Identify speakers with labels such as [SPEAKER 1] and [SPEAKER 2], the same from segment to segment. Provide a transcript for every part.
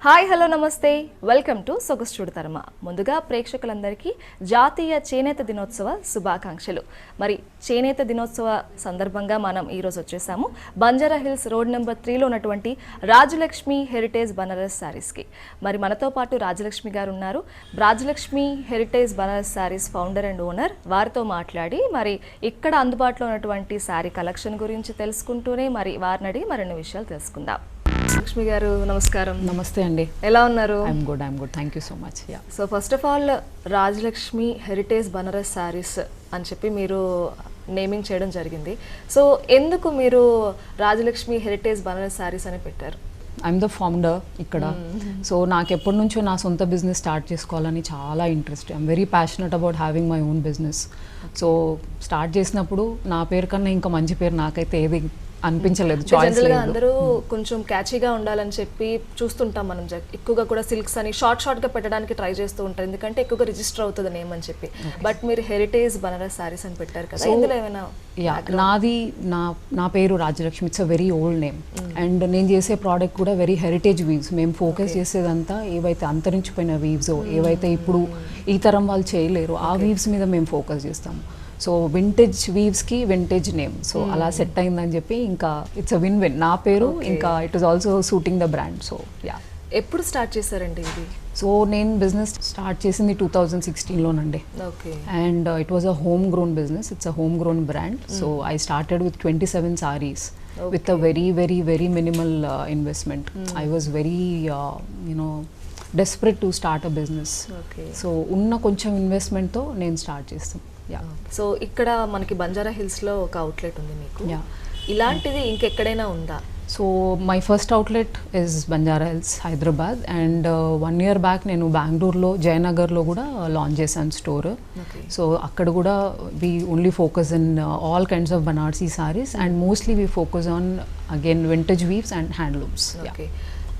[SPEAKER 1] Hi hello నమస్తే welcome to సొగసు తరమ. ముందుగా ప్రేక్షకులందరికీ జాతీయ చేనేత దినోత్సవ శుభాకాంక్షలు. మరి చేనేత దినోత్సవ సందర్భంగా మనం ఈరోజు వచ్చేసాము బంజారా హిల్స్ రోడ్ నెంబర్ 3లో ఉన్నటువంటి రాజలక్ష్మి హెరిటేజ్ బనారస్ శారీస్కి. మరి మనతో పాటు రాజలక్ష్మి గారు ఉన్నారు. Rajalakshmi heritage Banaras saris founder and owner. వారితో మాట్లాడి మరి ఇక్కడ అందుబాటులో ఉన్నటువంటి శారీ కలెక్షన్ గురించి తెలుసుకుంటూనే మరి వారిని అడిగి మరిన్ని విషయాలు తెలుసుకుందాం. లక్ష్మి గారు నమస్కారం.
[SPEAKER 2] నమస్తే అండి.
[SPEAKER 1] ఎలా ఉన్నారు?
[SPEAKER 2] I'm good. Thank you so much.
[SPEAKER 1] So first of all Rajalakshmi heritage Banaras saris అని చెప్పి మీరు నేమింగ్ చేయడం జరిగింది. సో ఎందుకు మీరు రాజలక్ష్మి హెరిటేజ్ బనారస్ శారీస్ అని పెట్టారు?
[SPEAKER 2] ఐఎమ్ ద ఫౌండర్ ఇక్కడ. సో నాకు ఎప్పటి నుంచో నా సొంత బిజినెస్ స్టార్ట్ చేసుకోవాలని చాలా interest. I'm very passionate about having my own business. So start చేసినప్పుడు నా పేరు కన్నా ఇంకా మంచి పేరు నాకైతే ఏది అనిపించలేదు.
[SPEAKER 1] అందరూ కొంచెం క్యాచీగా ఉండాలని చెప్పి చూస్తుంటాం మనం. ఎక్కువగా కూడా సిల్క్స్ అని షార్ట్ గా పెట్టడానికి ట్రై చేస్తూ ఉంటారు, ఎందుకంటే ఎక్కువగా రిజిస్టర్ అవుతుంది నేమ్ అని చెప్పి. బట్ మీరు హెరిటేజ్ బనారస్ సారీస్ అని పెట్టారు కదా, ఇందులో ఏమైనా?
[SPEAKER 2] నాది నా పేరు Rajalakshmi. It's a very old name. And నేను చేసే ప్రోడక్ట్ కూడా వెరీ హెరిటేజ్ వీవ్స్. మేము ఫోకస్ చేసేదంతా ఏవైతే అంతరించిపోయిన వీవ్స్, ఏవైతే ఇప్పుడు ఈ తరం వాళ్ళు చేయలేరు, ఆ వీవ్స్ మీద మేము ఫోకస్ చేస్తాము. సో వింటేజ్ వీవ్స్కి వింటేజ్ నేమ్. సో అలా సెట్ అయిందని చెప్పి ఇంకా ఇట్స్ అ విన్ విన్. నా పేరు ఇంకా it is also suiting the brand. So
[SPEAKER 1] ఎప్పుడు స్టార్ట్ చేశారండి ఇది?
[SPEAKER 2] సో నేను బిజినెస్ స్టార్ట్ చేసింది 2016లోనండి. And it was a home grown business. It's a home grown brand. So I started with 27 sarees with a very minimal investment. I was very desperate to start a business. So ఉన్న కొంచెం ఇన్వెస్ట్మెంట్తో నేను start చేస్తాను.
[SPEAKER 1] So ఇక్కడ మనకి Banjara hills లో ఒక outlet ఉంది మీకు. ఇలాంటిది ఇంకెక్కడైనా ఉందా?
[SPEAKER 2] So my first outlet is Banjara hills, Hyderabad. And 1 year back నేను బెంగళూరులో జయనగర్లో కూడా లాంచ్ చేశాను స్టోర్. సో అక్కడ కూడా we only focus in all kinds of Banarasi saris and mostly we focus on again vintage weaves and handlooms.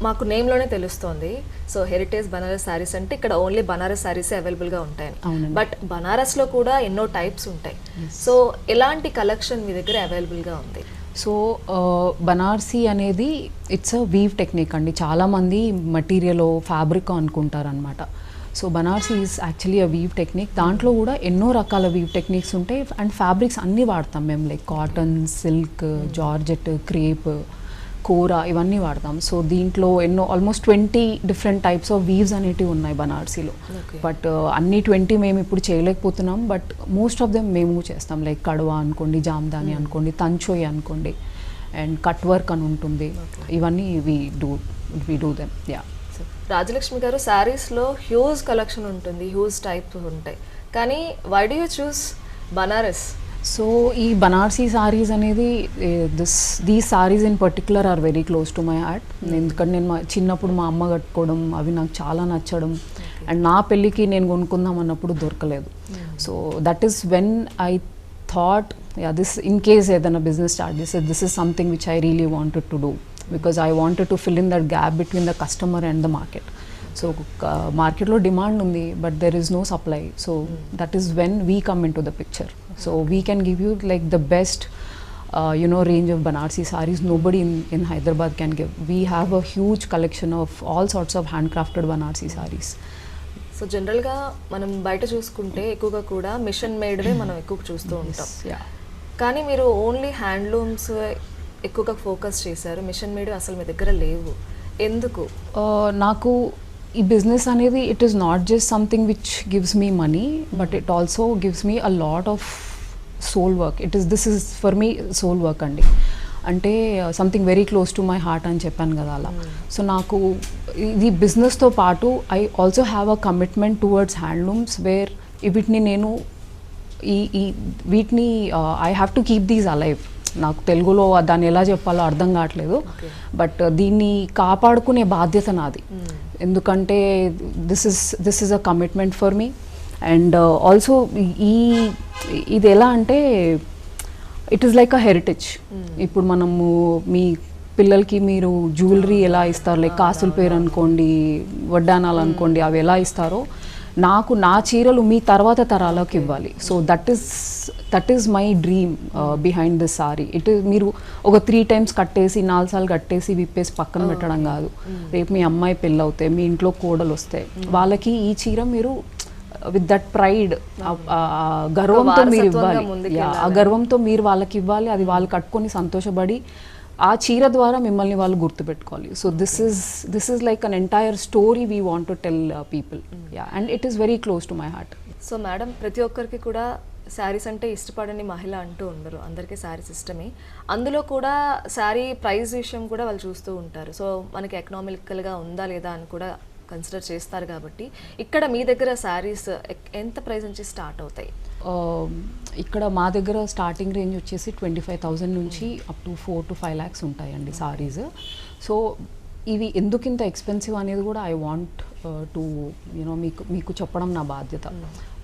[SPEAKER 1] మాకు నేమ్లోనే తెలుస్తోంది. సో హెరిటేజ్ బనారస్ శారీస్ అంటే ఇక్కడ ఓన్లీ బనారస్ శారీసే అవైలబుల్గా ఉంటాయి. బట్ బనారస్లో కూడా ఎన్నో టైప్స్ ఉంటాయి. సో ఎలాంటి కలెక్షన్ మీ దగ్గర అవైలబుల్గా ఉంది?
[SPEAKER 2] సో బనారసీ అనేది ఇట్స్ అ వీవ్ టెక్నిక్ అండి. చాలామంది మటీరియల్ ఫ్యాబ్రిక్ అనుకుంటారనమాట. So Banarasi is actually a weave technique. దాంట్లో కూడా ఎన్నో రకాల వీవ్ టెక్నిక్స్ ఉంటాయి అండ్ ఫ్యాబ్రిక్స్ అన్నీ వాడతాం మేము. Like cotton, silk, georgette, crepe, kora, ఇవన్నీ వాడతాం. సో దీంట్లో ఎన్నో almost 20 different types of weaves అనేటివి ఉన్నాయి బనారసీలో. బట్ అన్ని 20 మేము ఇప్పుడు చేయలేకపోతున్నాం. బట్ మోస్ట్ ఆఫ్ దెమ్ మేము చేస్తాం. లైక్ కడవా అనుకోండి, జామ్దాని అనుకోండి, తంచోయి అనుకోండి, అండ్ కట్ వర్క్ అని ఉంటుంది. ఇవన్నీ we do them.
[SPEAKER 1] Rajalakshmi garu, శారీస్లో హ్యూజ్ కలెక్షన్ ఉంటుంది, హ్యూజ్ టైప్ ఉంటాయి, కానీ why do you choose Banaras?
[SPEAKER 2] So ఈ బనారసీ సారీస్ అనేది these saris in particular are very close to my heart. ఎందుకంటే నేను చిన్నప్పుడు మా అమ్మ కట్టుకోవడం అవి నాకు చాలా నచ్చడం. అండ్ నా పెళ్ళికి నేను కొనుక్కుందాం అన్నప్పుడు దొరకలేదు. So that is when I thought this in case ఏదైనా బిజినెస్ స్టార్ట్ చేస్తే this is something which I really wanted to do, because I wanted to fill in that gap between the customer and the market. So మార్కెట్లో demand ఉంది but there is no supply. So that is when we come into the picture. So we can give you like the best range of Banarsi sarees nobody in Hyderabad can give. We have a huge collection of all sorts of handcrafted Banarsi sarees.
[SPEAKER 1] So జనరల్గా మనం బయట చూసుకుంటే ఎక్కువగా కూడా machine మేడ్వే మనం ఎక్కువ చూస్తూ ఉంటాం. కానీ మీరు ఓన్లీ హ్యాండ్లూమ్స్ ఎక్కువగా ఫోకస్ చేశారు, మిషన్ మేడ్ అసలు మీ దగ్గర లేవు. ఎందుకు?
[SPEAKER 2] నాకు ఈ బిజినెస్ అనేది it is not just something which gives me money, but it also gives me a lot of soul work. This is for me soul work అండి. అంటే something very close to my heart అని చెప్పాను కదా అలా. So నాకు ఇది బిజినెస్తో పాటు I also have a commitment towards handlooms wear వీటిని నేను వీటిని I have to keep these alive. నాకు తెలుగులో దాన్ని ఎలా చెప్పాలో అర్థం కావట్లేదు, బట్ దీన్ని కాపాడుకునే బాధ్యత నాది. ఎందుకంటే this is a commitment for me. And also ఇది ఎలా అంటే it is like a heritage. ఇప్పుడు మనము మీ పిల్లలకి మీరు జ్యువెలరీ ఎలా ఇస్తారు, లైక్ కాసుల పేరు అనుకోండి, వడ్డానాలు అనుకోండి, అవి ఎలా ఇస్తారో నాకు నా చీరలు మీ తర్వాత తరాలకు ఇవ్వాలి. So that is my dream behind this sorry. మీరు ఒక 3 times కట్టేసి 4 సార్లు కట్టేసి విప్పేసి పక్కన పెట్టడం కాదు. రేపు మీ అమ్మాయి పెళ్ళి అవుతాయి, మీ ఇంట్లో కోడలు వస్తాయి, వాళ్ళకి ఈ చీర మీరు విత్ దట్ ప్రైడ్, గర్వంతో మీరు ఇవ్వాలి. ఆ గర్వంతో మీరు వాళ్ళకి ఇవ్వాలి, అది వాళ్ళు కట్టుకొని సంతోషపడి ఆ చీర ద్వారా మిమ్మల్ని వాళ్ళు గుర్తుపెట్టుకోవాలి. So this is like an entire story we want to tell people. And it is very close to my heart.
[SPEAKER 1] So madam, ప్రతి ఒక్కరికి కూడా శారీస్ అంటే ఇష్టపడని మహిళ అంటూ ఉండరు, అందరికీ శారీస్ ఇష్టమే. అందులో కూడా శారీ ప్రైస్ విషయం కూడా వాళ్ళు చూస్తూ ఉంటారు. సో మనకి ఎకనామికల్గా ఉందా లేదా అని కూడా కన్సిడర్ చేస్తారు. కాబట్టి ఇక్కడ మీ దగ్గర శారీస్ ఎంత ప్రైస్ నుంచి స్టార్ట్ అవుతాయి?
[SPEAKER 2] ఇక్కడ మా దగ్గర స్టార్టింగ్ రేంజ్ వచ్చేసి 25,000 నుంచి అప్ టు 4 to 5 lakhs ఉంటాయండి సారీస్. సో ఇవి ఎందుకు ఇంత ఎక్స్పెన్సివ్ అనేది కూడా ఐ వాంట్ టు మీకు చెప్పడం నా బాధ్యత.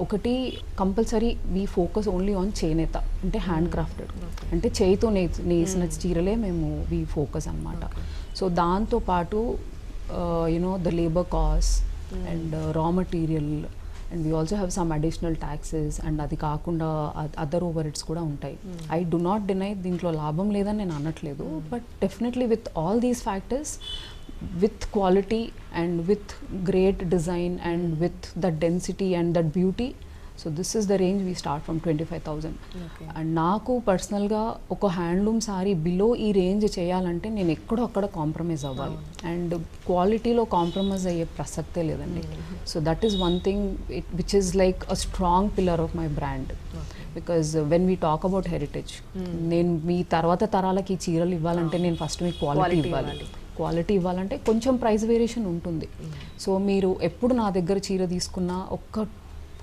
[SPEAKER 2] ఒకటి, compulsory we focus only on చేనేత, అంటే హ్యాండ్ క్రాఫ్టెడ్, అంటే చేయితో నేసిన చీరలే మేము వీ ఫోకస్ అనమాట. సో దాంతోపాటు the labor costs and raw material, and we also have some additional taxes, and అది కాకుండా అదర్ ఓవర్హెడ్స్ కూడా ఉంటాయి. ఐ డు నాట్ డినై దీంట్లో లాభం లేదని నేను అనట్లేదు, but definitely with all these factors, with quality and with great design and with that density and that beauty, so this is the range we start from 25,000. And నాకు పర్సనల్గా ఒక handloom sorry below ఈ range చేయాలంటే నేను ఎక్కడో అక్కడ compromise అవ్వాలి, and క్వాలిటీలో కాంప్రమైజ్ అయ్యే ప్రసక్తే లేదండి. So that is one thing which is like a strong pillar of my brand. Because when we talk about heritage, నేను మీ తర్వాత తరాలకి ఈ చీరలు ఇవ్వాలంటే నేను ఫస్ట్ మీకు క్వాలిటీ ఇవ్వాలి. క్వాలిటీ ఇవ్వాలంటే కొంచెం ప్రైస్ వేరియేషన్ ఉంటుంది. సో మీరు ఎప్పుడు నా దగ్గర చీర తీసుకున్నా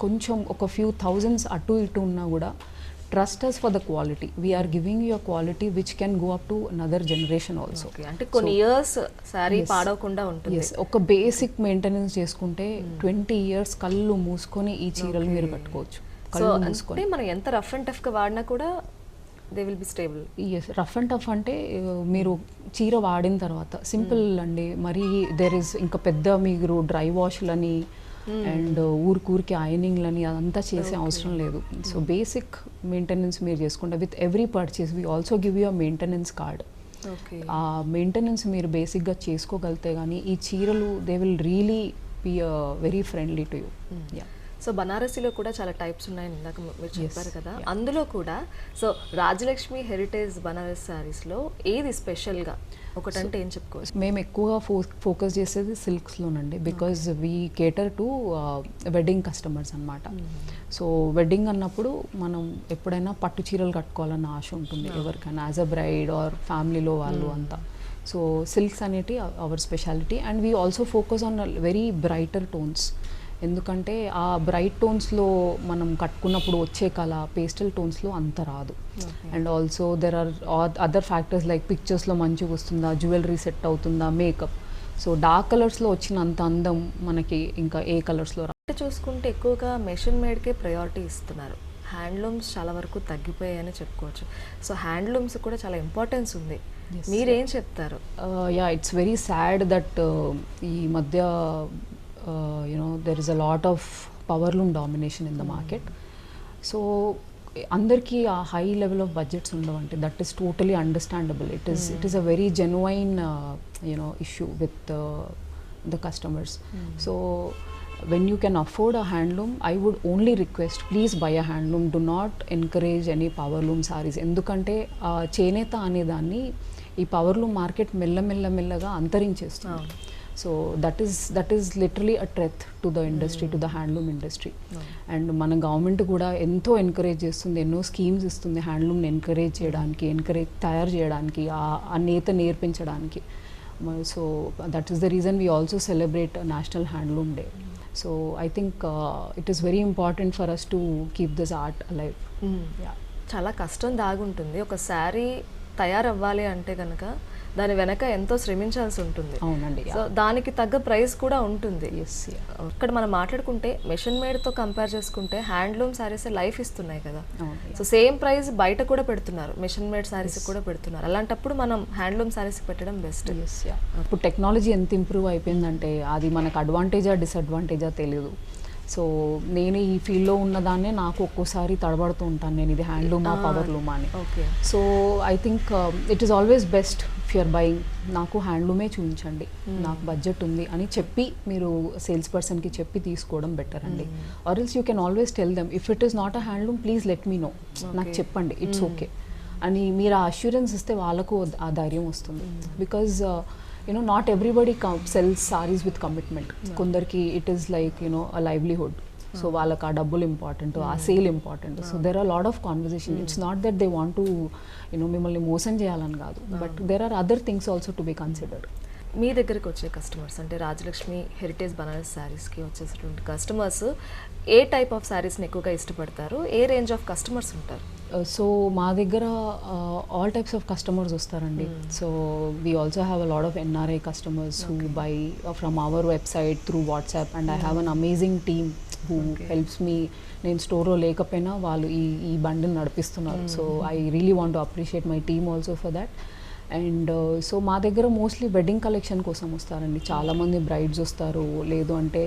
[SPEAKER 2] కొంచెం ఒక ఫ్యూ థౌజండ్స్ అటు ఇటు ఉన్నా కూడా trust us for the quality. We're giving you a quality which can go up to another generation also.
[SPEAKER 1] అంటే కొన్ని ఇయర్స్ సారీ పాడవకుండా ఉంటుంది.
[SPEAKER 2] ఒక బేసిక్ మెయింటెనెన్స్ చేసుకుంటే 20 years కళ్ళు మూసుకొని ఈ చీరలు మీరు కట్టుకోవచ్చు.
[SPEAKER 1] కళ్ళు మూసుకొని మనం ఎంత రఫ్ అండ్ టఫ్గా వాడినా కూడా they will be stable.
[SPEAKER 2] Yes, rough and tough అంటే మీరు చీర వాడిన తర్వాత సింపుల్ అండి, మరి దేర్ ఇస్ ఇంకా పెద్ద మీరు డ్రై వాష్లని అండ్ ఊరికి ఐనింగ్లని అదంతా చేసే అవసరం లేదు. సో బేసిక్ మెయింటెనెన్స్ మీరు చేసుకుంటే with every purchase we also give you a maintenance card. ఆ మెయింటెనెన్స్ మీరు బేసిక్గా చేసుకోగలితే కానీ ఈ చీరలు they will really be very friendly to you.
[SPEAKER 1] So బనారసీలో కూడా చాలా టైప్స్ ఉన్నాయని ఇందాక మీరు చెప్పారు కదా, అందులో కూడా సో రాజలక్ష్మి హెరిటేజ్ బనారస్ శారీస్లో ఏది స్పెషల్గా ఒకటంటే ఏం చెప్పుకోవచ్చు?
[SPEAKER 2] మేము ఎక్కువగా ఫోకస్ చేసేది సిల్క్స్లోనండి, because we cater to wedding customers అనమాట. సో వెడ్డింగ్ అన్నప్పుడు మనం ఎప్పుడైనా పట్టు చీరలు కట్టుకోవాలన్న ఆశ ఉంటుంది ఎవరికైనా, యాజ్ అ బ్రైడ్ ఆర్ ఫ్యామిలీలో వాళ్ళు అంతా. సో సిల్క్స్ అనేటి hour speciality, and we also focus on very brighter tones. ఎందుకంటే ఆ బ్రైట్ టోన్స్లో మనం కట్టుకున్నప్పుడు వచ్చే కళ పేస్టల్ టోన్స్లో అంత రాదు. And also there are other factors like పిక్చర్స్లో మంచిగా వస్తుందా, జ్యువెలరీ సెట్ అవుతుందా, మేకప్. సో డార్క్ కలర్స్లో వచ్చినంత అందం మనకి ఇంకా ఏ కలర్స్లో
[SPEAKER 1] చూసుకుంటే ఎక్కువగా మెషిన్ మేడ్కే ప్రయారిటీ ఇస్తున్నారు. హ్యాండ్లూమ్స్ చాలా వరకు తగ్గిపోయాయని చెప్పుకోవచ్చు. సో హ్యాండ్లూమ్స్ కూడా చాలా ఇంపార్టెన్స్ ఉంది. మీరేం చెప్తారు?
[SPEAKER 2] ఇట్స్ వెరీ సాడ్ దట్ ఈ మధ్య there is a lot of power loom domination in the market. So అందరికీ ఆ హై లెవెల్ ఆఫ్ బడ్జెట్స్ ఉండవంటే that is totally understandable. It is a very genuine issue with the customers. So when you can afford a handloom, I would only request, please buy a handloom. Do not encourage any power loom sarees. ఎందుకంటే చేనేత అనేదాన్ని ఈ power loom market మెల్లగా అంతరించేస్తుంది. So that is literally a threat to the industry, to the handloom industry. And మన government కూడా ఎంతో encourage చేస్తుంది, ఎన్నో స్కీమ్స్ ఇస్తుంది హ్యాండ్లూమ్ని ఎంకరేజ్ చేయడానికి, తయారు చేయడానికి, ఆ నేత నేర్పించడానికి. So that is the reason we also celebrate national handloom day. So I think it is very important for us to keep this art alive.
[SPEAKER 1] చాలా కష్టం దాగుంటుంది. ఒక శారీ తయారవ్వాలి అంటే కనుక దాని వెనక ఎంతో శ్రమించాల్సి ఉంటుంది.
[SPEAKER 2] అవునండి.
[SPEAKER 1] సో దానికి తగ్గ ప్రైస్ కూడా ఉంటుంది. ఇక్కడ మనం మాట్లాడుకుంటే మెషిన్ మేడ్తో కంపేర్ చేసుకుంటే హ్యాండ్లూమ్ శారీస్ లైఫ్ ఇస్తున్నాయి కదా. సో సేమ్ ప్రైస్ బయట కూడా పెడుతున్నారు, మెషిన్ మేడ్ శారీస్ కూడా పెడుతున్నారు. అలాంటప్పుడు మనం హ్యాండ్లూమ్ శారీస్ పెట్టడం బెస్ట్.
[SPEAKER 2] ఇప్పుడు టెక్నాలజీ ఎంత ఇంప్రూవ్ అయిపోయిందంటే అది మనకు అడ్వాంటేజా డిసడ్వాంటేజా తెలియదు. సో నేను ఈ ఫీల్డ్లో ఉన్నదాన్నే నాకు ఒక్కోసారి తడబడుతూ ఉంటాను, నేను ఇది హ్యాండ్లూమా పవర్లూమా అని.
[SPEAKER 1] Okay.
[SPEAKER 2] So I think it is always best if you're buying, నాకు హ్యాండ్లూమే చూపించండి, నాకు బడ్జెట్ ఉంది అని చెప్పి మీరు సేల్స్ పర్సన్కి చెప్పి తీసుకోవడం బెటర్ అండి. Or else you can always tell them if it is not a handloom please let me know, నాకు చెప్పండి ఇట్స్ ఓకే అని మీరు ఆ అష్యూరెన్స్ ఇస్తే వాళ్ళకు ఆ ధైర్యం వస్తుంది. Because you know not everybody sells saris with commitment. కొందరికి it is like you know a livelihood, so వాళ్ళకి ఆ డబ్బులు ఇంపార్టెంట్, ఆ sale important. So there are lot of conversation. It's not that they want to you know మిమ్మల్ని మోసం చేయాలని కాదు, but there are other things also to be considered.
[SPEAKER 1] మీ దగ్గరికి వచ్చే కస్టమర్స్ అంటే రాజలక్ష్మి హెరిటేజ్ బనారస్ శారీస్కి వచ్చేసినటువంటి కస్టమర్స్ ఏ టైప్ ఆఫ్ శారీస్ని ఎక్కువగా ఇష్టపడతారు, ఏ రేంజ్ ఆఫ్ కస్టమర్స్ ఉంటారు?
[SPEAKER 2] సో మా దగ్గర ఆల్ టైప్స్ ఆఫ్ కస్టమర్స్ వస్తారండి. So we also have a lot of NRI customers who buy from our website through WhatsApp, and I have an amazing team who helps me. నేను స్టోర్లో లేకపోయినా వాళ్ళు ఈ బండిని నడిపిస్తున్నారు. So I really want to appreciate my team also for that. And so మా దగ్గర mostly wedding collection కోసం వస్తారండి. చాలామంది బ్రైడ్స్ వస్తారు, లేదు అంటే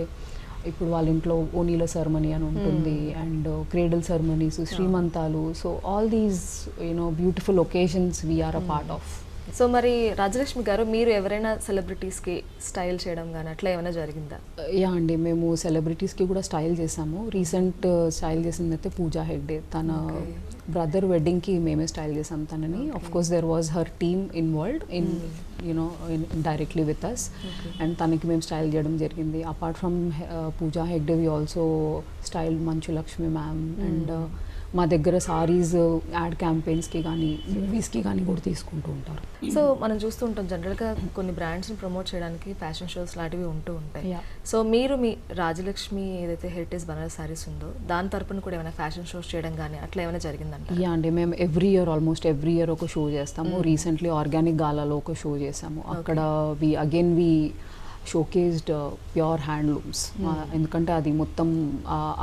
[SPEAKER 2] ఇప్పుడు వాళ్ళ ఇంట్లో ఓనీల సెరమనీ అని ఉంటుంది, అండ్ క్రేడల్ సెరమనీస్, శ్రీమంతాలు. So all these you know beautiful occasions we are a part of.
[SPEAKER 1] So మరి రాజలక్ష్మి గారు, మీరు ఎవరైనా సెలబ్రిటీస్కి స్టైల్ చేయడం కానీ అట్లా ఏమైనా జరిగిందా?
[SPEAKER 2] యా అండి, మేము సెలబ్రిటీస్కి కూడా స్టైల్ చేసాము. రీసెంట్ స్టైల్ చేసింది అయితే పూజా హెగ్డే, తన బ్రదర్ వెడ్డింగ్కి మేమే స్టైల్ చేసాం తనని. Of course there was her team involved in you know directly with us, and తనకి మేము స్టైల్ చేయడం జరిగింది. Apart from Pooja Hegde we also style Manchu Lakshmi ma'am. And మా దగ్గర సారీస్ యాడ్ క్యాంపెయిన్స్కి కానీ మూవీస్కి కానీ కూడా తీసుకుంటూ ఉంటారు.
[SPEAKER 1] సో మనం చూస్తూ ఉంటాం జనరల్గా కొన్ని బ్రాండ్స్ని ప్రమోట్ చేయడానికి ఫ్యాషన్ షోస్ లాంటివి ఉంటూ ఉంటాయి. సో మీరు మీ రాజలక్ష్మి ఏదైతే హెరిటేజ్ బనారస్ సారీస్ ఉందో దాని తరపున కూడా ఏమైనా ఫ్యాషన్ షోస్ చేయడం కానీ అట్లా ఏమైనా జరిగిందంట?
[SPEAKER 2] యా అండి, మేము ఆల్మోస్ట్ ఎవ్రీ ఇయర్ ఒక షో చేస్తాము. రీసెంట్లీ ఆర్గానిక్ గాలాలో ఒక షో చేసాము. అక్కడ వి షోకేస్డ్ ప్యూర్ హ్యాండ్లూమ్స్, ఎందుకంటే అది మొత్తం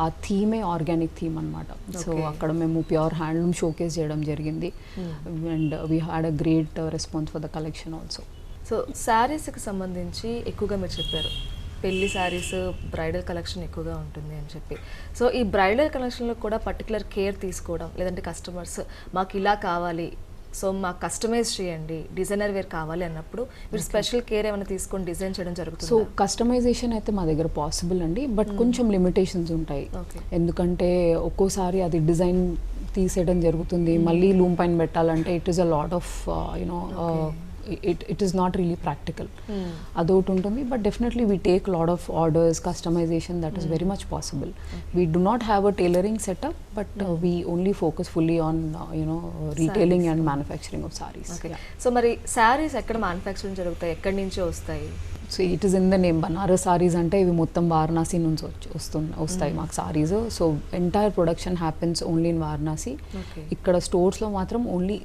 [SPEAKER 2] ఆ థీమే ఆర్గానిక్ థీమ్ అనమాట. సో అక్కడ మేము ప్యూర్ హ్యాండ్లూమ్ షోకేస్ చేయడం జరిగింది, and we had a great response for the collection also.
[SPEAKER 1] So శారీస్కి సంబంధించి ఎక్కువగా మీరు చెప్పారు పెళ్లి శారీస్, బ్రైడల్ కలెక్షన్ ఎక్కువగా ఉంటుంది అని చెప్పి. సో ఈ బ్రైడల్ కలెక్షన్లో కూడా పర్టికులర్ కేర్ తీసుకోవడం, లేదంటే కస్టమర్స్ మాకు ఇలా కావాలి, సో మాకు కస్టమైజ్ చేయండి, డిజైనర్ వేర్ కావాలి అన్నప్పుడు మీరు స్పెషల్ కేర్ ఏమైనా తీసుకొని డిజైన్ చేయడం జరుగుతుంది?
[SPEAKER 2] సో కస్టమైజేషన్ అయితే మా దగ్గర పాసిబుల్ అండి, బట్ కొంచెం లిమిటేషన్స్ ఉంటాయి. ఎందుకంటే ఒక్కోసారి అది డిజైన్ తీసేయడం జరుగుతుంది, మళ్ళీ లూమ్ పైన పెట్టాలంటే it is a lot of you know it is not really practical. అదొకటి ఉంటుంది, but definitely we take lot of orders, customization, that is very much possible. We do not have a tailoring setup, but we only focus fully on you know retailing and manufacturing of saris.
[SPEAKER 1] So మరి సారీస్ ఎక్కడ manufacturing జరుగుతాయి, ఎక్కడి నుంచి వస్తాయి?
[SPEAKER 2] So it is in the name Banaras saris, అంటే ఇవి మొత్తం వారణాసి నుంచి వస్తాయి మాకు saris. So entire production happens only in Varanasi. ఇక్కడ స్టోర్స్లో మాత్రం ఓన్లీ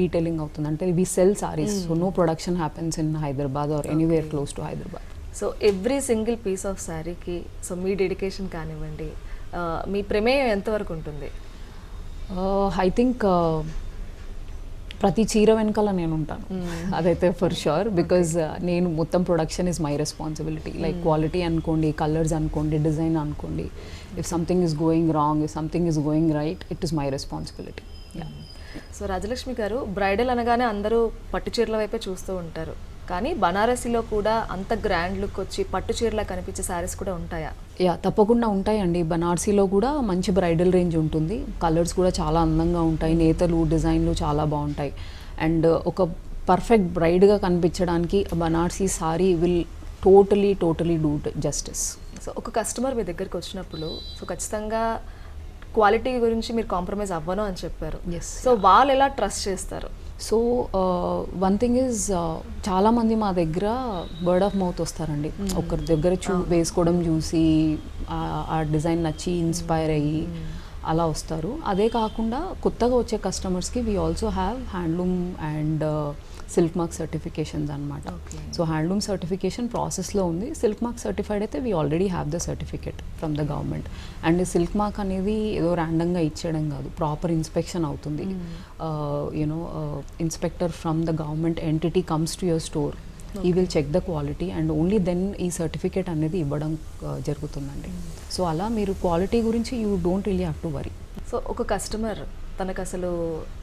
[SPEAKER 2] రీటైలింగ్ అవుతుంది, అంటే we sell saris. So no production happens in Hyderabad or anywhere close to Hyderabad.
[SPEAKER 1] So every single piece of శారీకి సో మీ డెడికేషన్ కానివ్వండి, మీ ప్రమేయం ఎంతవరకు ఉంటుంది?
[SPEAKER 2] ఐ థింక్ ప్రతి చీర వెనకాల నేను ఉంటాను, అదైతే ఫర్ షూర్. బికాజ్ నేను మొత్తం production is my responsibility. Like quality అనుకోండి, కలర్స్ అనుకోండి, డిజైన్ అనుకోండి. If something is going wrong, if something is going right, it is my responsibility.
[SPEAKER 1] So Rajalakshmi గారు, బ్రైడల్ అనగానే అందరూ పట్టు చీరల వైపే చూస్తూ ఉంటారు, కానీ బనారసీలో కూడా అంత గ్రాండ్ లుక్ వచ్చి పట్టు చీరలా కనిపించే శారీస్ కూడా ఉంటాయా?
[SPEAKER 2] యా, తప్పకుండా ఉంటాయండి. బనారసీలో కూడా మంచి బ్రైడల్ రేంజ్ ఉంటుంది, కలర్స్ కూడా చాలా అందంగా ఉంటాయి, నేతలు, డిజైన్లు చాలా బాగుంటాయి. అండ్ ఒక పర్ఫెక్ట్ బ్రైడ్గా కనిపించడానికి Banarasi sorry will totally do justice.
[SPEAKER 1] So ఒక కస్టమర్ మీ దగ్గరికి వచ్చినప్పుడు సో ఖచ్చితంగా క్వాలిటీ గురించి మీరు కాంప్రమైజ్ అవ్వను అని చెప్పారు. సో వాళ్ళు ఎలా ట్రస్ట్ చేస్తారు?
[SPEAKER 2] సో వన్ థింగ్ ఈజ్, చాలామంది మా దగ్గర వర్డ్ ఆఫ్ మౌత్ వస్తారండి. ఒకరి దగ్గర వేసుకోవడం చూసి ఆ డిజైన్ నచ్చి ఇన్స్పైర్ అయ్యి అలా వస్తారు. అదే కాకుండా కొత్తగా వచ్చే కస్టమర్స్కి we also have handloom and silk mark certifications అనమాట. సో హ్యాండ్లూమ్ సర్టిఫికేషన్ ప్రాసెస్లో ఉంది. సిల్క్ మార్క్ సర్టిఫైడ్ అయితే we already have the certificate from the government. And silk mark అనేది ఏదో ర్యాండమ్గా ఇచ్చేయడం కాదు, ప్రాపర్ ఇన్స్పెక్షన్ అవుతుంది. You know inspector from the government entity comes to your store. He will check the quality and only then ఈ certificate అనేది ఇవ్వడం జరుగుతుందండి. సో అలా మీరు క్వాలిటీ గురించి you don't really have to worry.
[SPEAKER 1] So ఒక కస్టమర్ తనకు అసలు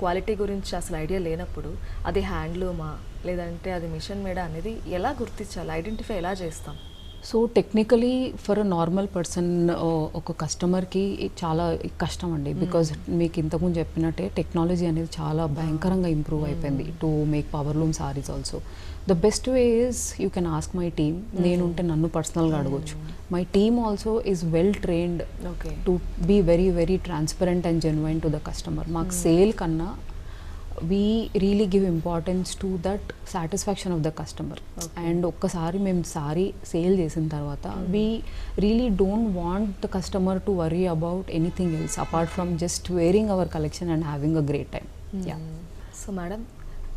[SPEAKER 1] క్వాలిటీ గురించి అసలు ఐడియా లేనప్పుడు అది హ్యాండ్లూమా లేదంటే అది మిషన్ మేడా అనేది ఎలా గుర్తించాలి, ఐడెంటిఫై ఎలా చేస్తాం?
[SPEAKER 2] So technically for a normal person ఒక కస్టమర్కి చాలా కష్టం అండి. బికాజ్ మీకు ఇంతకుముందు చెప్పినట్టే టెక్నాలజీ అనేది చాలా భయంకరంగా ఇంప్రూవ్ అయిపోయింది to make powerloom saris also. The best way is you can ask my team. నేనుంటే నన్ను పర్సనల్గా అడగొచ్చు. My team also is well trained to be very very transparent and genuine to the customer. మాకు sale కన్నా we really give importance to that satisfaction of the customer. And ఒక్కసారి మేము sorry sale చేసిన తర్వాత we really don't want the customer to worry about anything else apart from just wearing our collection and having a great time. Yeah.
[SPEAKER 1] So madam,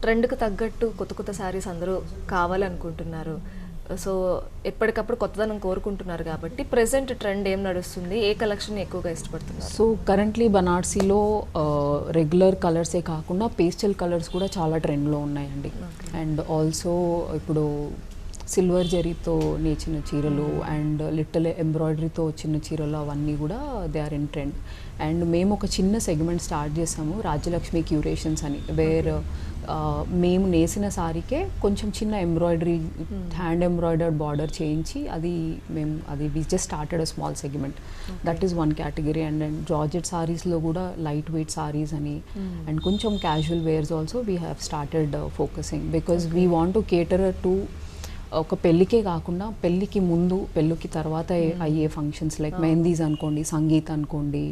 [SPEAKER 1] ట్రెండ్కి తగ్గట్టు కొత్త కొత్త శారీస్ అందరూ కావాలనుకుంటున్నారు. సో ఎప్పటికప్పుడు కొత్తదనం కోరుకుంటున్నారు కాబట్టి ప్రెసెంట్ ట్రెండ్ ఏం నడుస్తుంది, ఏ కలెక్షన్ ఎక్కువగా ఇష్టపడుతున్నారు?
[SPEAKER 2] సో కరెంట్లీ బనార్సీలో రెగ్యులర్ కలర్సే కాకుండా పేస్టల్ కలర్స్ కూడా చాలా ట్రెండ్లో ఉన్నాయండి. అండ్ ఆల్సో ఇప్పుడు సిల్వర్ జరీతో నేచిన చీరలు అండ్ లిటిల్ ఎంబ్రాయిడరీతో వచ్చిన చీరలు అవన్నీ కూడా they are in trend. And మేము ఒక చిన్న సెగ్మెంట్ స్టార్ట్ చేసాము, రాజ్యలక్ష్మి క్యూరేషన్స్ అని, వేర్ మేము నేసిన సారీకే కొంచెం చిన్న ఎంబ్రాయిడరీ హ్యాండ్ ఎంబ్రాయిడర్డ్ బార్డర్ చేయించి అది we just started a small segment. That is one category. And georgette సారీస్లో కూడా లైట్ వెయిట్ సారీస్ అని అండ్ కొంచెం casual wears also we have started focusing because we want to cater to ఒక పెళ్ళికే కాకుండా పెళ్ళికి ముందు పెళ్ళికి తర్వాత అయ్యే ఫంక్షన్స్ లైక్ మెహందీస్ అనుకోండి, సంగీత్ అనుకోండి,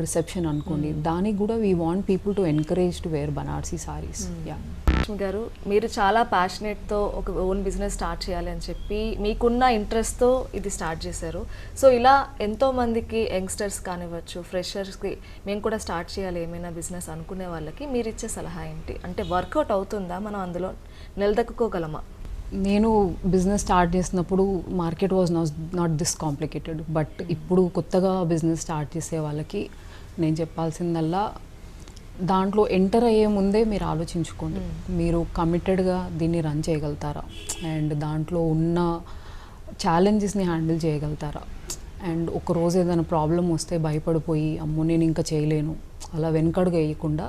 [SPEAKER 2] రిసెప్షన్ అనుకోండి, దానికి కూడా we want people to encourage to wear Banarsi saris. Yeah
[SPEAKER 1] Lakshmi garu, మీరు చాలా ప్యాషనేట్తో ఒక ఓన్ బిజినెస్ స్టార్ట్ చేయాలి అని చెప్పి మీకున్న ఇంట్రెస్ట్తో ఇది స్టార్ట్ చేశారు. సో ఇలా ఎంతోమందికి యంగ్స్టర్స్ కానివ్వచ్చు, ఫ్రెషర్స్కి మేము కూడా స్టార్ట్ చేయాలి ఏమైనా బిజినెస్ అనుకునే వాళ్ళకి మీరు ఇచ్చే సలహా ఏంటి? అంటే వర్కౌట్ అవుతుందా, మనం అందులో నిలదొక్కుకోగలమా?
[SPEAKER 2] నేను బిజినెస్ స్టార్ట్ చేసినప్పుడు market was not this complicated. But ఇప్పుడు కొత్తగా బిజినెస్ స్టార్ట్ చేసే వాళ్ళకి నేను చెప్పాల్సిందల్లా దాంట్లో ఎంటర్ అయ్యే ముందే మీరు ఆలోచించుకోండి, మీరు కమిటెడ్గా దీన్ని రన్ చేయగలుగుతారా అండ్ దాంట్లో ఉన్న ఛాలెంజెస్ని హ్యాండిల్ చేయగలుగుతారా. అండ్ ఒకరోజు ఏదైనా ప్రాబ్లం వస్తే భయపడిపోయి అమ్మో నేను ఇంకా చేయలేను అలా వెనకడుగు వేయకుండా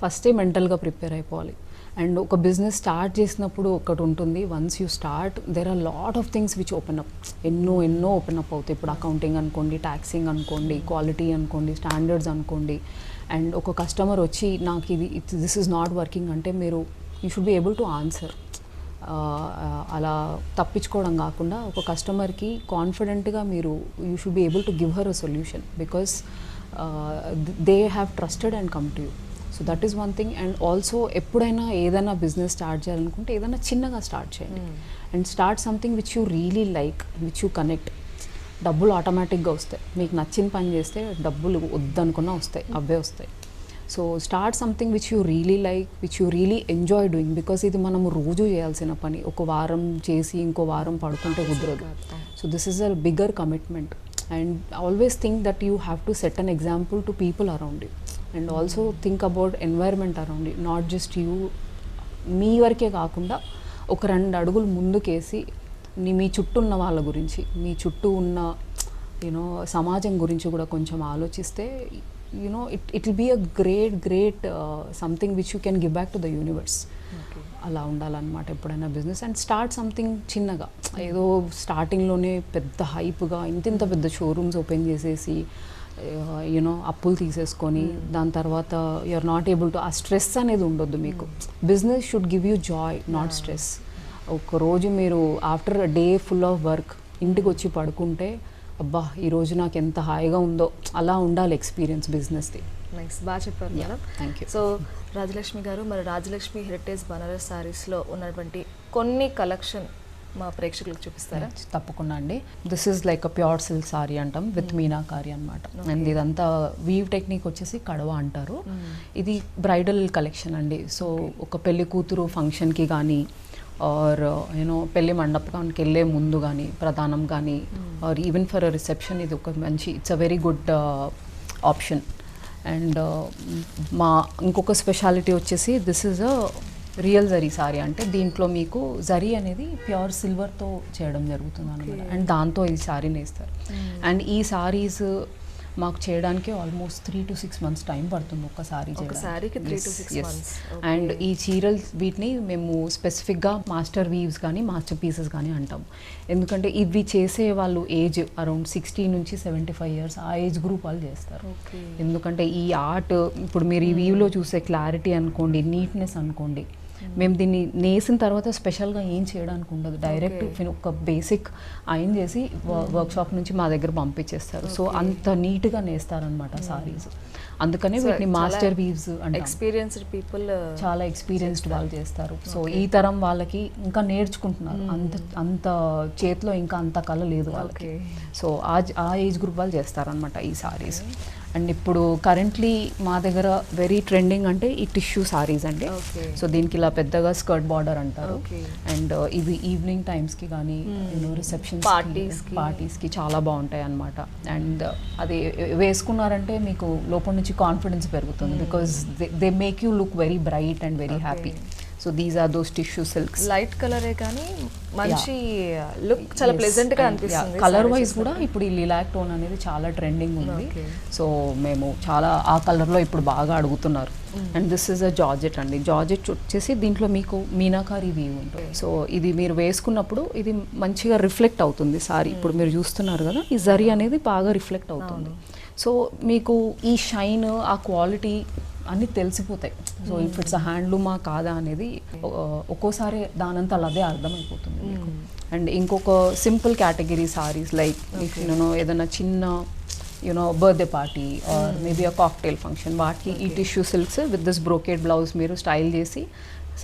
[SPEAKER 2] ఫస్టే మెంటల్గా ప్రిపేర్ అయిపోవాలి. అండ్ ఒక బిజినెస్ స్టార్ట్ చేసినప్పుడు ఒకటి ఉంటుంది, once you start there are lot of things which open up, ఎన్నో ఓపెన్ అప్ అవుతాయి. ఇప్పుడు అకౌంటింగ్ అనుకోండి, ట్యాక్సింగ్ అనుకోండి, క్వాలిటీ అనుకోండి, స్టాండర్డ్స్ అనుకోండి. అండ్ ఒక కస్టమర్ వచ్చి నాకు దిస్ ఈజ్ నాట్ వర్కింగ్ అంటే మీరు you should be able to answer. అలా తప్పించుకోవడం కాకుండా ఒక కస్టమర్కి కాన్ఫిడెంట్గా మీరు you should be able to give her a solution because they have trusted and come to you. So that is one thing. And also ఎప్పుడైనా ఏదైనా బిజినెస్ స్టార్ట్ చేయాలనుకుంటే ఏదైనా చిన్నగా స్టార్ట్ చేయండి and start something which you really like, which you connect. డబ్బులు ఆటోమేటిక్గా వస్తాయి, మీకు నచ్చిన పని చేస్తే డబ్బులు వద్దనుకున్నా వస్తాయి, అవే వస్తాయి. So start something which you really like, which you really enjoy doing. Because ఇది మనము రోజు చేయాల్సిన పని, ఒక వారం చేసి ఇంకో వారం పడుకుంటే కుదరదు. So this is a bigger commitment. And always think that you have to set an example to people around you. And also think about environment around you, not just you. మీ వరకే కాకుండా ఒక 2 అడుగులు ముందుకేసి మీ చుట్టూ ఉన్న వాళ్ళ గురించి, మీ చుట్టూ ఉన్న యూనో సమాజం గురించి కూడా కొంచెం ఆలోచిస్తే you know it will be a great something which you can give back to the universe. అలా ఉండాలన్నమాట ఎప్పుడైనా బిజినెస్. అండ్ స్టార్ట్ సంథింగ్ చిన్నగా, ఏదో స్టార్టింగ్లోనే పెద్ద హైప్గా ఇంత పెద్ద షోరూమ్స్ ఓపెన్ చేసేసి యూనో అప్పులు తీసేసుకొని దాని తర్వాత యూఆర్ నాట్ ఏబుల్ టు, ఆ స్ట్రెస్ అనేది ఉండొద్దు మీకు. Business should give you Joy, not stress. ఒకరోజు మీరు after a day full of work ఇంటికి వచ్చి పడుకుంటే అబ్బా ఈరోజు నాకు ఎంత హాయిగా ఉందో, అలా ఉండాలి ఎక్స్పీరియన్స్ బిజినెస్ది.
[SPEAKER 1] నైస్, బాగా చెప్పారు madam.
[SPEAKER 2] Thank you.
[SPEAKER 1] So Rajalakshmi గారు, మరి రాజలక్ష్మి హెరిటేజ్ బనారస్ సారీస్లో ఉన్నటువంటి కొన్ని కలెక్షన్ మా ప్రేక్షకులకు చూపిస్తారా?
[SPEAKER 2] తప్పకుండా అండి. This is like a pure silk sorry అంటాం విత్ మీనాకారి అనమాట. అండ్ ఇదంతా వీవ్ టెక్నిక్ వచ్చేసి కడవ అంటారు. ఇది బ్రైడల్ కలెక్షన్ అండి. సో ఒక పెళ్లి కూతురు ఫంక్షన్కి కానీ ఆర్ యూనో పెళ్లి మండపానికి వెళ్ళే ముందు కానీ, ప్రధానం కానీ, or even for a reception ఇది ఒక మంచి, it's a very good option. And మా ఇంకొక స్పెషాలిటీ వచ్చేసి this is a real zari sari అంటే దీంట్లో మీకు జరీ అనేది ప్యూర్ సిల్వర్తో చేయడం జరుగుతుంది అనమాట. అండ్ దాంతో ఈ సారీని వేస్తారు. అండ్ ఈ సారీస్ మాకు చేయడానికి ఆల్మోస్ట్ 3 to 6 months టైం పడుతుంది ఒక సారీ అండ్ ఈ చీరలు వీటిని మేము స్పెసిఫిక్గా మాస్టర్ వీవ్స్ కానీ మాస్టర్ పీసెస్ కానీ అంటాం. ఎందుకంటే ఇవి చేసే వాళ్ళు ఏజ్ అరౌండ్ 60 నుంచి 75 years ఆ ఏజ్ గ్రూప్ వాళ్ళు చేస్తారు. ఎందుకంటే ఈ ఆర్ట్ ఇప్పుడు మీరు ఈ వీవ్లో చూసే క్లారిటీ అనుకోండి, నీట్నెస్ అనుకోండి, మేము దీన్ని నేసిన తర్వాత స్పెషల్గా ఏం చేయడానికి ఉండదు. డైరెక్ట్ ఒక బేసిక్ ఐరన్ చేసి వర్క్షాప్ నుంచి మా దగ్గర పంపించేస్తారు. సో అంత నీట్గా నేస్తారనమాట సారీస్. అందుకనే వీటిని మాస్టర్ వీవ్స్ అంటే
[SPEAKER 1] ఎక్స్పీరియన్స్డ్ పీపుల్,
[SPEAKER 2] చాలా ఎక్స్పీరియన్స్డ్ వాళ్ళు చేస్తారు. సో ఈ తరం వాళ్ళకి ఇంకా నేర్చుకుంటున్నారు. అంత చేతిలో ఇంకా అంత కళ లేదు వాళ్ళకి. సో ఆ ఏజ్ గ్రూప్ వాళ్ళు చేస్తారనమాట ఈ సారీస్. అండ్ ఇప్పుడు కరెంట్లీ మా దగ్గర వెరీ ట్రెండింగ్ అంటే ఈ టిష్యూ సారీస్ అండి. సో దీనికి ఇలా పెద్దగా స్కర్ట్ బార్డర్ అంటారు. అండ్ ఇవి ఈవినింగ్ టైమ్స్కి కానీ రిసెప్షన్స్ పార్టీస్కి చాలా బాగుంటాయి అన్నమాట. అండ్ అది వేసుకున్నారంటే మీకు లోపల నుంచి కాన్ఫిడెన్స్ పెరుగుతుంది. Because they make you look very bright and very happy. So these are those tissue silks.
[SPEAKER 1] Light కలరే కానీ మంచి లుక్, చాలా ప్లెజెంట్ గా అనిపిస్తుంది.
[SPEAKER 2] కలర్ వైజ్ కూడా ఇప్పుడు ఈ లిలాక్ టోన్ అనేది చాలా ట్రెండింగ్ ఉంది. సో మేము చాలా ఆ కలర్లో ఇప్పుడు బాగా అడుగుతున్నారు. And this is a georgette అండి. జార్జెట్ వచ్చేసి దీంట్లో మీకు మీనాకారి వీవ్ ఉంటుంది. సో ఇది మీరు వేసుకున్నప్పుడు ఇది మంచిగా రిఫ్లెక్ట్ అవుతుంది సారీ. ఇప్పుడు మీరు చూస్తున్నారు కదా, ఈ జరీ అనేది బాగా రిఫ్లెక్ట్ అవుతుంది. సో మీకు ఈ షైన్, ఆ క్వాలిటీ అన్నీ తెలిసిపోతాయి. సో ఇఫ్ ఇట్స్ అ హ్యాండ్లూమా కాదా అనేది ఒక్కోసారి దానంతా అదే అర్థమైపోతుంది మీకు. అండ్ ఇంకొక simple category saris like if ఏదైనా చిన్న birthday party or maybe a cocktail function, వాటికి ఈ tissue silks with this brocade blouse మీరు స్టైల్ చేసి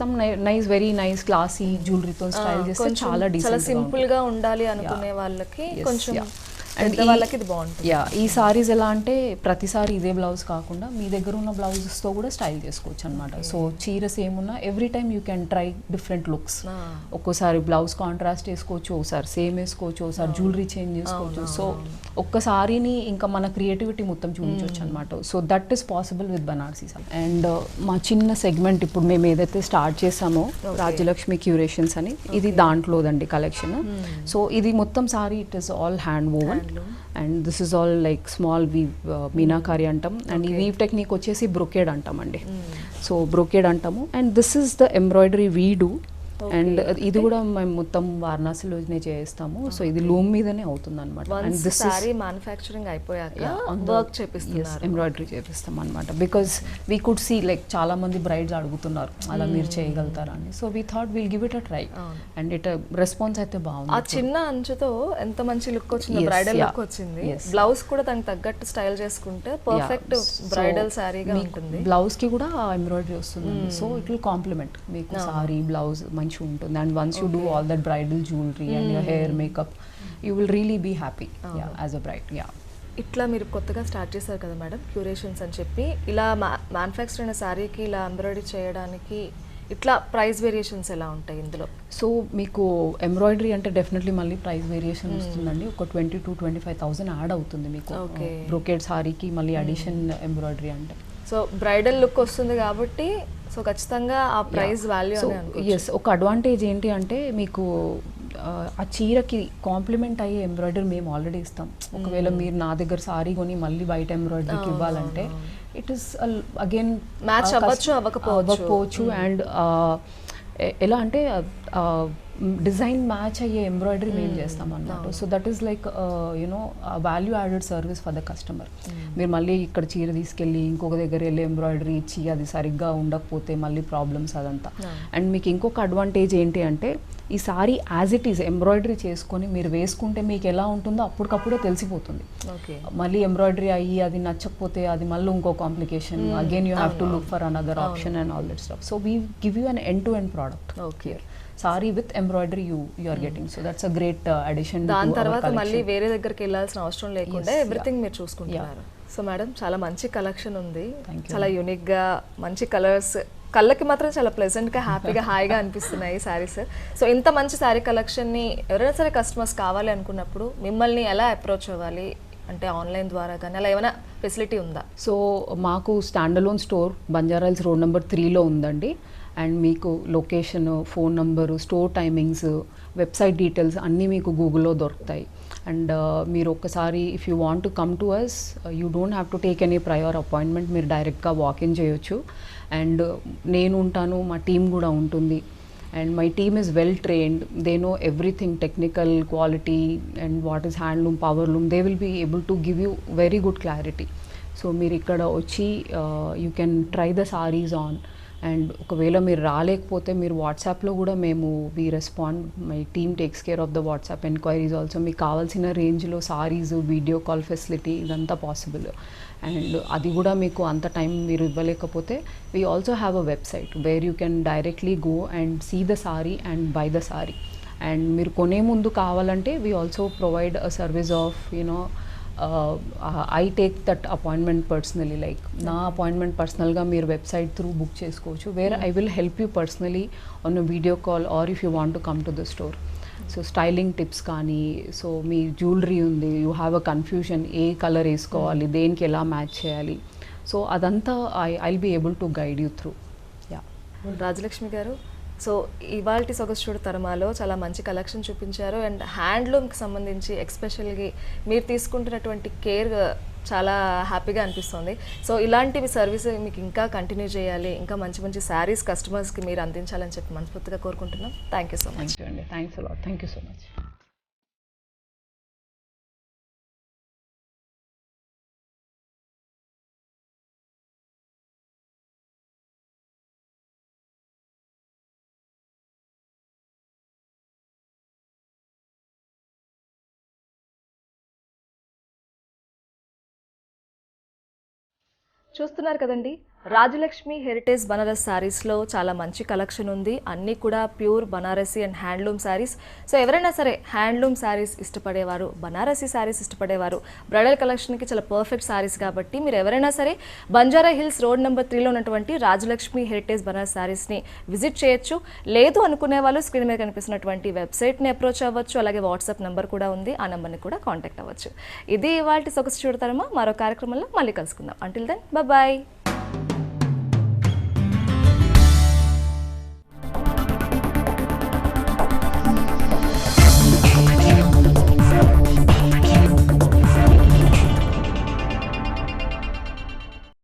[SPEAKER 2] some nice very nice classy జ్యువెలరీతో స్టైల్ చేస్తే చాలా డీసెంట్,
[SPEAKER 1] సింపుల్ గా ఉండాలి అనుకునే వాళ్ళకి కొంచెం వాళ్ళకి ఇది బాగుంటుంది.
[SPEAKER 2] ఈ సారీస్ ఎలా అంటే ప్రతిసారి ఇదే బ్లౌజ్ కాకుండా మీ దగ్గర ఉన్న బ్లౌజెస్తో కూడా స్టైల్ చేసుకోవచ్చు అనమాట. సో చీర సేమ్ ఉన్నా every time you can try different looks. ఒక్కోసారి బ్లౌజ్ కాంట్రాస్ట్ వేసుకోవచ్చు, ఒకసారి సేమ్ వేసుకోవచ్చు, ఒకసారి జ్యువెలరీ చేంజ్ చేసుకోవచ్చు. సో ఒక్కసారిని ఇంకా మన క్రియేటివిటీ మొత్తం చూపించవచ్చు అనమాట. So that is possible with Banarasi sorry. And మా చిన్న సెగ్మెంట్ ఇప్పుడు మేము ఏదైతే స్టార్ట్ చేసామో రాజ్యలక్ష్మి క్యూరేషన్స్ అని, ఇది దాంట్లోదండి కలెక్షన్. సో ఇది మొత్తం sari it is all hand woven. And this is all like small weave meenakari అంటాం. అండ్ ఈ వీవ్ టెక్నిక్ వచ్చేసి బ్రోకేడ్ అంటామండి. సో బ్రోకేడ్ అంటాము. And this is the embroidery we do. And ఇది కూడా మేము మొత్తం వారణాసిలోనే చేస్తాము. సో ఇది లూమ్ మీదనే అవుతుంది అనమాట. అండ్ దిస్
[SPEAKER 1] సారీ మ్యానుఫ్యాక్చరింగ్ అయిపోయాక వర్క్ చేపిస్తున్నారు,
[SPEAKER 2] ఎంబ్రాయిడరీ చేపిస్తాం అనమాట. Because we could see like చాలా మంది బ్రైడ్స్ అడుగుతున్నారు అలా మీరు చేయగలుగుతారా అని. So we thought will give it a try. And it response అయితే బాగుంది.
[SPEAKER 1] ఆ చిన్న అంచుతో ఎంత మంచి లుక్ వచ్చింది, బ్రైడల్ లుక్ వచ్చింది. బ్లౌజ్ కూడా దానికి తగ్గట్టు స్టైల్ చేసుకుంటే పర్ఫెక్ట్ బ్రైడల్ సారీగా ఉంటుంది.
[SPEAKER 2] బ్లౌజ్ కి కూడా ఎంబ్రాయిడరీ వస్తుంది. సో ఇట్ విల్ కాంప్లిమెంట్ మీకు సారీ బ్లౌజ్ మంచిగా ఉంటుంది. And once you do all that bridal jewellery and your hair makeup, you will really be happy as a bride.
[SPEAKER 1] ఇట్లా మీరు కొత్తగా స్టార్ట్ చేశారు కదా మేడం క్యూరేషన్స్ అని చెప్పి, ఇలా మ్యానుఫ్యాక్చర్ అయిన శారీకి ఇలా ఎంబ్రాయిడరీ చేయడానికి ఇట్లా ప్రైస్ వేరియేషన్స్ ఎలా ఉంటాయి ఇందులో?
[SPEAKER 2] సో మీకు ఎంబ్రాయిడరీ అంటే డెఫినెట్లీ మళ్ళీ ప్రైస్ వేరియేషన్ వస్తుందండి. ఒక 20,000 to 25,000 యాడ్ అవుతుంది మీకు బ్రోకేడ్ సారీకి మళ్ళీ అడిషన్ ఎంబ్రాయిడరీ అంటే.
[SPEAKER 1] సో బ్రైడల్ లుక్ వస్తుంది కాబట్టి సో ఖచ్చితంగా ఆ ప్రైస్ వాల్యూ
[SPEAKER 2] ఎస్. ఒక అడ్వాంటేజ్ ఏంటి అంటే మీకు ఆ చీరకి కాంప్లిమెంట్ అయ్యే ఎంబ్రాయిడరీ మేము ఆల్రెడీ ఇస్తాం. ఒకవేళ మీరు నా దగ్గర సారీ కొని మళ్ళీ బయట ఎంబ్రాయిడరీకి ఇవ్వాలంటే ఇట్ ఈస్ అగైన్
[SPEAKER 1] మ్యాచ్ అవ్వచ్చు.
[SPEAKER 2] అండ్ ఎలా అంటే డిజైన్ మ్యాచ్ అయ్యే ఎంబ్రాయిడరీ మేము చేస్తాం అన్నమాట. So that is like value added service for the customer. మీరు మళ్ళీ ఇక్కడ చీర తీసుకెళ్ళి ఇంకొక దగ్గర వెళ్ళి ఎంబ్రాయిడరీ ఇచ్చి అది సరిగ్గా ఉండకపోతే మళ్ళీ ప్రాబ్లమ్స్ అదంతా. అండ్ మీకు ఇంకొక అడ్వాంటేజ్ ఏంటి అంటే ఈ sorry as it is embroidery చేసుకొని మీరు వేసుకుంటే మీకు ఎలా ఉంటుందో అప్పటికప్పుడే తెలిసిపోతుంది. మళ్ళీ ఎంబ్రాయిడరీ అయ్యి అది నచ్చకపోతే అది మళ్ళీ ఇంకో complication, again you have to look for another option and all that stuff. So we give you an end to end product here. Sari with embroidery you are getting. So that's a great addition.
[SPEAKER 1] దాని తర్వాత మళ్ళీ వేరే దగ్గరికి వెళ్ళాల్సిన అవసరం లేకుండా everything మీరు చూసుకుంటున్నారు. సో మేడం చాలా మంచి కలెక్షన్ ఉంది, చాలా యూనిక్ గా మంచి కలర్స్, కళ్ళకి మాత్రం చాలా ప్లెజెంట్ గా హ్యాపీగా హాయిగా అనిపిస్తున్నాయి శారీస్. సో ఇంత మంచి శారీ కలెక్షన్ ని ఎవరైనా సరే కస్టమర్స్ కావాలి అనుకున్నప్పుడు మిమ్మల్ని ఎలా అప్రోచ్ అవ్వాలి? అంటే ఆన్లైన్ ద్వారా కానీ అలా ఏమైనా ఫెసిలిటీ ఉందా?
[SPEAKER 2] సో మాకు stand alone store Banjara Hills road number 3లో ఉందండి. అండ్ మీకు location, phone number, store timings, website details అన్నీ మీకు గూగుల్లో దొరుకుతాయి. అండ్ మీరు ఒక్కసారి if you want to come to us, you don't have to take any prior appointment, మీరు డైరెక్ట్గా వాకిన్ చేయొచ్చు. అండ్ నేను ఉంటాను, మా టీం కూడా ఉంటుంది. And my team is well trained, they know everything, technical, quality and what is handloom, powerloom, they will be able to give you very good clarity. సో మీరు ఇక్కడ వచ్చి you can try the saris on. And ఒకవేళ మీరు రాలేకపోతే మీరు వాట్సాప్లో కూడా మేము we respond, my team takes care of the WhatsApp enquiries also. మీకు కావాల్సిన రేంజ్లో సారీస్, వీడియో కాల్ ఫెసిలిటీ ఇదంతా పాసిబుల్. అండ్ అది కూడా మీకు అంత టైం మీరు ఇవ్వలేకపోతే we also have a website where you can directly go and see the sari and buy the sari. And మీరు కొనే ముందు కావాలంటే we also provide a service of you know I take that appointment personally, like నా appointment పర్సనల్గా మీరు website through book చేసుకోవచ్చు, where I will help you personally on video call or if you want to come to the store. So styling tips కానీ, సో మీ జ్యువెలరీ ఉంది, you have a confusion ఏ కలర్ వేసుకోవాలి, దేనికి ఎలా మ్యాచ్ చేయాలి, సో అదంతా I'll be able to guide you through. Yeah,
[SPEAKER 1] Rajalakshmi గారు, సో ఇవాల్టి సొగసు తరమాలో చాలా మంచి కలెక్షన్ చూపించారు. అండ్ హ్యాండ్లూమ్కి సంబంధించి ఎక్స్పెషల్గా మీరు తీసుకుంటున్నటువంటి కేర్ చాలా హ్యాపీగా అనిపిస్తుంది. సో ఇలాంటివి సర్వీస్ మీకు ఇంకా కంటిన్యూ చేయాలి, ఇంకా మంచి మంచి శారీస్ కస్టమర్స్కి మీరు అందించాలని చెప్పి మనస్ఫూర్తిగా కోరుకుంటున్నాం. Thank you so much.
[SPEAKER 2] Thank you అండి, thanks a lot, thank you so much.
[SPEAKER 1] చూస్తున్నారు కదండి, రాజలక్ష్మి హెరిటేజ్ బనారస్ శారీస్లో చాలా మంచి కలెక్షన్ ఉంది. అన్నీ కూడా pure Banarasi and handloom saris. So ఎవరైనా సరే హ్యాండ్లూమ్ శారీస్ ఇష్టపడేవారు, బనారసీ శారీస్ ఇష్టపడేవారు, బ్రైడల్ కలెక్షన్కి చాలా పర్ఫెక్ట్ శారీస్ కాబట్టి మీరు ఎవరైనా సరే బంజారా హిల్స్ రోడ్ నెంబర్ 3లో ఉన్నటువంటి రాజలక్ష్మి హెరిటేజ్ బనారస్ శారీస్ని విజిట్ చేయొచ్చు. లేదు అనుకునే వాళ్ళు స్క్రీన్ మీద కనిపిస్తున్నటువంటి వెబ్సైట్ని అప్రోచ్ అవ్వచ్చు, అలాగే వాట్సాప్ నెంబర్ కూడా ఉంది, ఆ నెంబర్ని కూడా కాంటాక్ట్ అవ్వచ్చు. ఇది ఇవాల్టి సొగసు చూడతారమ్మా. మరో కార్యక్రమంలో మళ్ళీ కలుసుకుందాం. Until then bye.